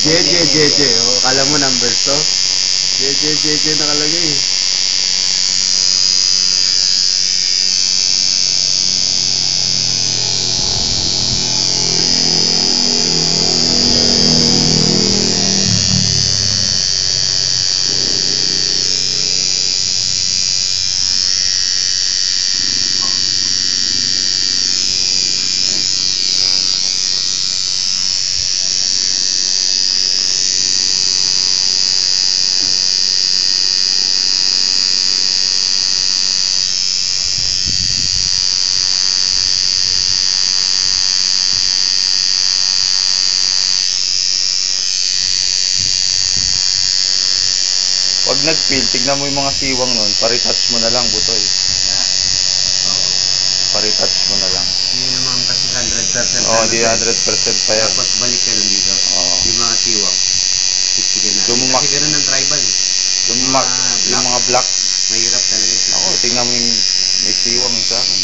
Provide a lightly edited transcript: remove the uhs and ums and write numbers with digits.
JJ. Oh, kala mo numbers to? JJ nakalagay. Pag nag-fill, tignan mo yung mga siwang nun, paritouch mo na lang, butoy. Paritouch mo na lang. Hindi naman kasi 100%. Oo, di 100% pa yan. Tapos balik ka lang dito. Yung mga siwang. Siksikin na. Kasi ganun ng tribal. Yung mga black. Mahirap talaga. Ako, tignan mo yung may siwang sa akin.